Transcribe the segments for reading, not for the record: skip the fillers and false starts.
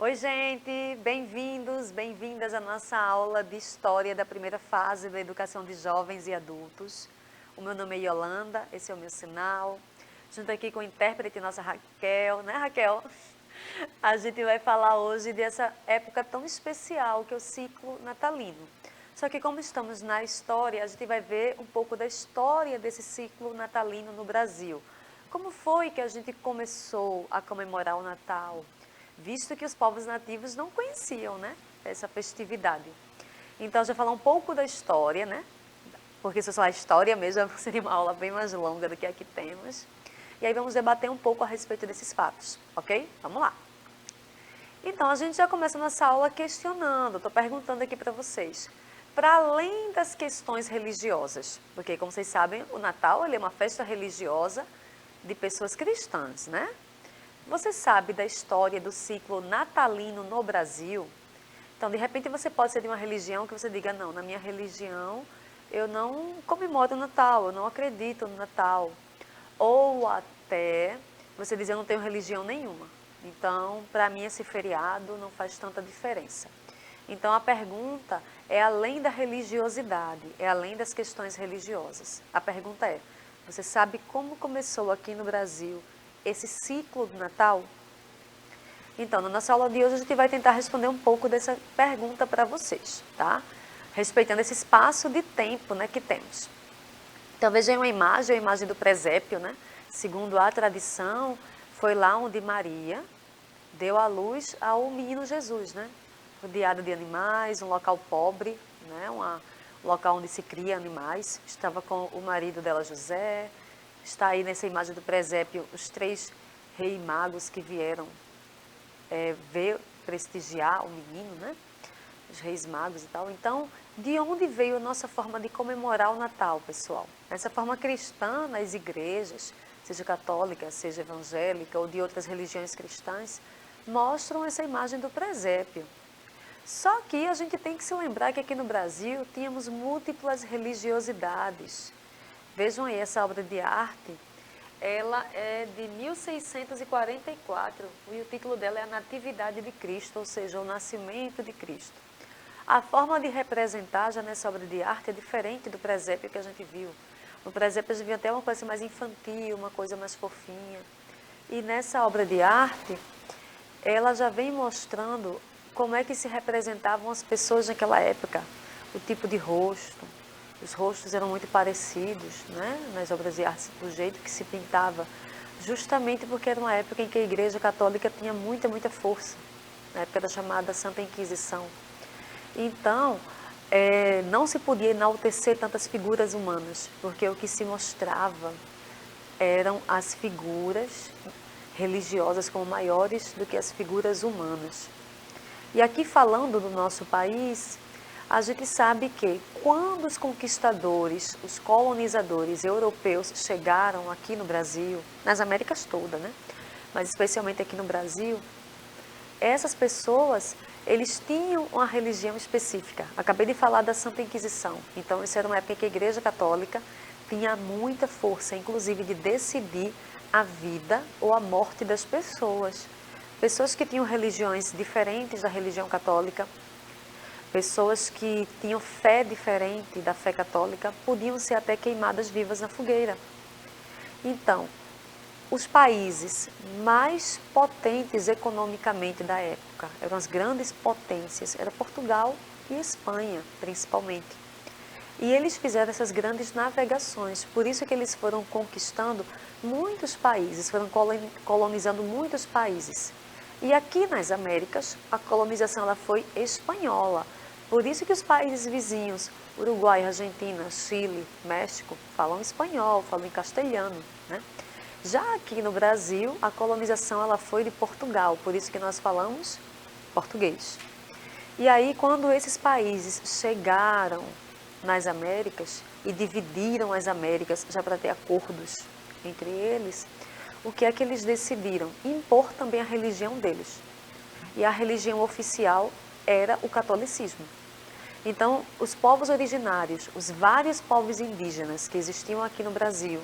Oi, gente! Bem-vindos, bem-vindas à nossa aula de História da primeira fase da Educação de Jovens e Adultos. O meu nome é Yolanda, esse é o meu sinal. Junto aqui com o intérprete, nossa Raquel, né, Raquel? A gente vai falar hoje dessa época tão especial que é o ciclo natalino. Só que como estamos na história, a gente vai ver um pouco da história desse ciclo natalino no Brasil. Como foi que a gente começou a comemorar o Natal? Visto que os povos nativos não conheciam, né, essa festividade. Então, já falar um pouco da história, né, porque se eu falar história mesmo, seria uma aula bem mais longa do que a que temos. E aí vamos debater um pouco a respeito desses fatos, ok? Vamos lá. Então, a gente já começa nossa aula questionando, estou perguntando aqui para vocês, para além das questões religiosas, porque como vocês sabem, o Natal ele é uma festa religiosa de pessoas cristãs, né? Você sabe da história do ciclo natalino no Brasil? Então, de repente, você pode ser de uma religião que você diga, não, na minha religião eu não comemoro o Natal, eu não acredito no Natal. Ou até você diz, eu não tenho religião nenhuma. Então, para mim, esse feriado não faz tanta diferença. Então, a pergunta é além da religiosidade, é além das questões religiosas. A pergunta é, você sabe como começou aqui no Brasil esse ciclo do Natal? Então, na nossa aula de hoje, a gente vai tentar responder um pouco dessa pergunta para vocês, tá? Respeitando esse espaço de tempo, né, que temos. Então, vejam a imagem do presépio, né? Segundo a tradição, foi lá onde Maria deu à luz ao menino Jesus, né? Rodeado de animais, um local pobre, né? Um local onde se cria animais. Estava com o marido dela, José. Está aí nessa imagem do presépio os 3 reis magos que vieram ver, prestigiar o menino, né? Os reis magos e tal. Então, de onde veio a nossa forma de comemorar o Natal, pessoal? Essa forma cristã nas igrejas, seja católica, seja evangélica ou de outras religiões cristãs, mostram essa imagem do presépio. Só que a gente tem que se lembrar que aqui no Brasil tínhamos múltiplas religiosidades. Vejam aí essa obra de arte, ela é de 1644 e o título dela é A Natividade de Cristo, ou seja, o Nascimento de Cristo. A forma de representar já nessa obra de arte é diferente do presépio que a gente viu. No presépio a gente viu até uma coisa mais infantil, uma coisa mais fofinha. E nessa obra de arte, ela já vem mostrando como é que se representavam as pessoas naquela época, o tipo de rosto. Os rostos eram muito parecidos, né, nas obras de arte, do jeito que se pintava, justamente porque era uma época em que a Igreja Católica tinha muita força, na época da chamada Santa Inquisição. Então, não se podia enaltecer tantas figuras humanas, porque o que se mostrava eram as figuras religiosas como maiores do que as figuras humanas. E aqui falando do nosso país, a gente sabe que quando os conquistadores, os colonizadores europeus chegaram aqui no Brasil, nas Américas todas, né? Mas especialmente aqui no Brasil, essas pessoas, eles tinham uma religião específica. Acabei de falar da Santa Inquisição. Então, isso era uma época em que a Igreja Católica tinha muita força, inclusive de decidir a vida ou a morte das pessoas. Pessoas que tinham religiões diferentes da religião católica, pessoas que tinham fé diferente da fé católica, podiam ser até queimadas vivas na fogueira. Então, os países mais potentes economicamente da época, eram as grandes potências, era Portugal e Espanha, principalmente. E eles fizeram essas grandes navegações, por isso que eles foram conquistando muitos países, foram colonizando muitos países. E aqui nas Américas, a colonização ela foi espanhola. Por isso que os países vizinhos, Uruguai, Argentina, Chile, México, falam espanhol, falam em castelhano, né? Já aqui no Brasil, a colonização ela foi de Portugal, por isso que nós falamos português. E aí, quando esses países chegaram nas Américas e dividiram as Américas já para ter acordos entre eles, o que é que eles decidiram? Impor também a religião deles. E a religião oficial era o catolicismo. Então, os povos originários, os vários povos indígenas que existiam aqui no Brasil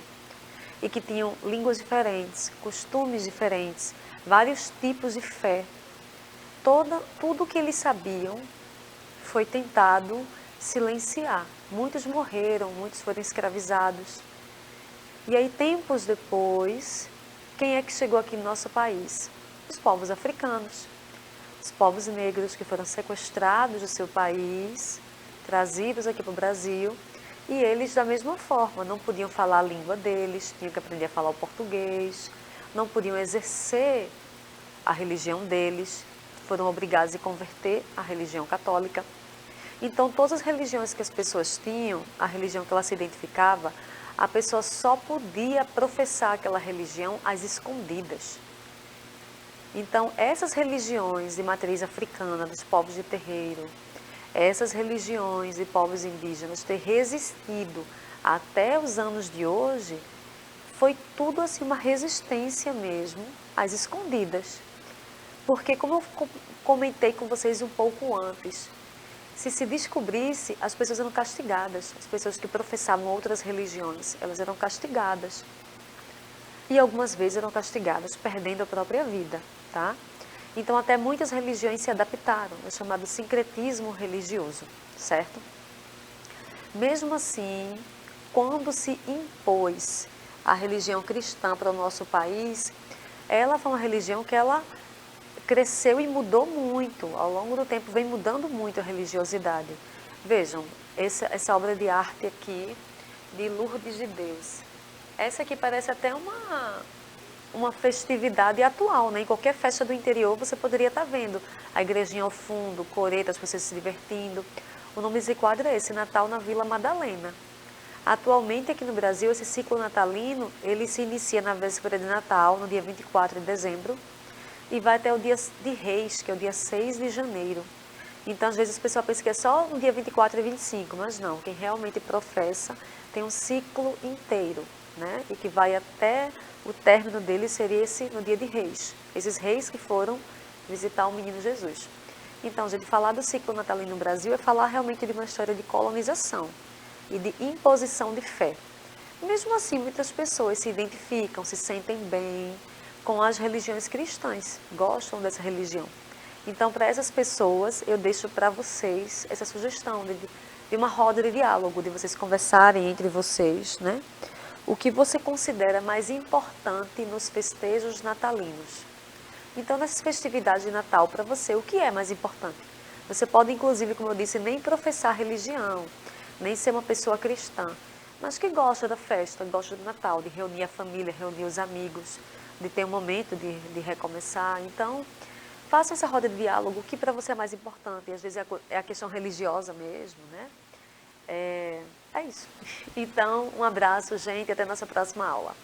e que tinham línguas diferentes, costumes diferentes, vários tipos de fé, tudo que eles sabiam foi tentado silenciar. Muitos morreram, muitos foram escravizados. E aí, tempos depois, quem é que chegou aqui no nosso país? Os povos africanos, os povos negros que foram sequestrados do seu país, trazidos aqui para o Brasil, e eles, da mesma forma, não podiam falar a língua deles, tinham que aprender a falar o português, não podiam exercer a religião deles, foram obrigados a converter à religião católica. Então, todas as religiões que as pessoas tinham, a religião que ela se identificava, a pessoa só podia professar aquela religião às escondidas. Então, essas religiões de matriz africana, dos povos de terreiro, essas religiões de povos indígenas ter resistido até os anos de hoje, foi tudo assim uma resistência mesmo, às escondidas. Porque, como eu comentei com vocês um pouco antes, se descobrisse, as pessoas eram castigadas. As pessoas que professavam outras religiões, elas eram castigadas. E algumas vezes eram castigadas perdendo a própria vida, tá? Então, até muitas religiões se adaptaram, é chamado sincretismo religioso, certo? Mesmo assim, quando se impôs a religião cristã para o nosso país, ela foi uma religião que ela cresceu e mudou muito. Ao longo do tempo vem mudando muito a religiosidade. Vejam, essa obra de arte aqui, de Lourdes de Deus. Essa aqui parece até uma festividade atual, né? Em qualquer festa do interior você poderia estar vendo a igrejinha ao fundo, coreta, as pessoas se divertindo. O nome desse quadro é esse, Natal na Vila Madalena. Atualmente aqui no Brasil, esse ciclo natalino, ele se inicia na véspera de Natal, no dia 24 de dezembro, e vai até o dia de Reis, que é o dia 6 de janeiro. Então, às vezes, o pessoal pensa que é só no dia 24 e 25, mas não. Quem realmente professa tem um ciclo inteiro, né? E que vai até o término dele seria esse no dia de Reis. Esses reis que foram visitar o menino Jesus. Então, gente, falar do ciclo natalino no Brasil é falar realmente de uma história de colonização e de imposição de fé. Mesmo assim, muitas pessoas se identificam, se sentem bem com as religiões cristãs, gostam dessa religião. Então, para essas pessoas, eu deixo para vocês essa sugestão de uma roda de diálogo, de vocês conversarem entre vocês, né? O que você considera mais importante nos festejos natalinos. Então, nessas festividades de Natal, para você, o que é mais importante? Você pode, inclusive, como eu disse, nem professar religião, nem ser uma pessoa cristã, mas que gosta da festa, gosta do Natal, de reunir a família, reunir os amigos, de ter um momento de recomeçar. Então, faça essa roda de diálogo, o que para você é mais importante, e às vezes é a questão religiosa mesmo, né? É isso. Então, um abraço, gente, e até a nossa próxima aula.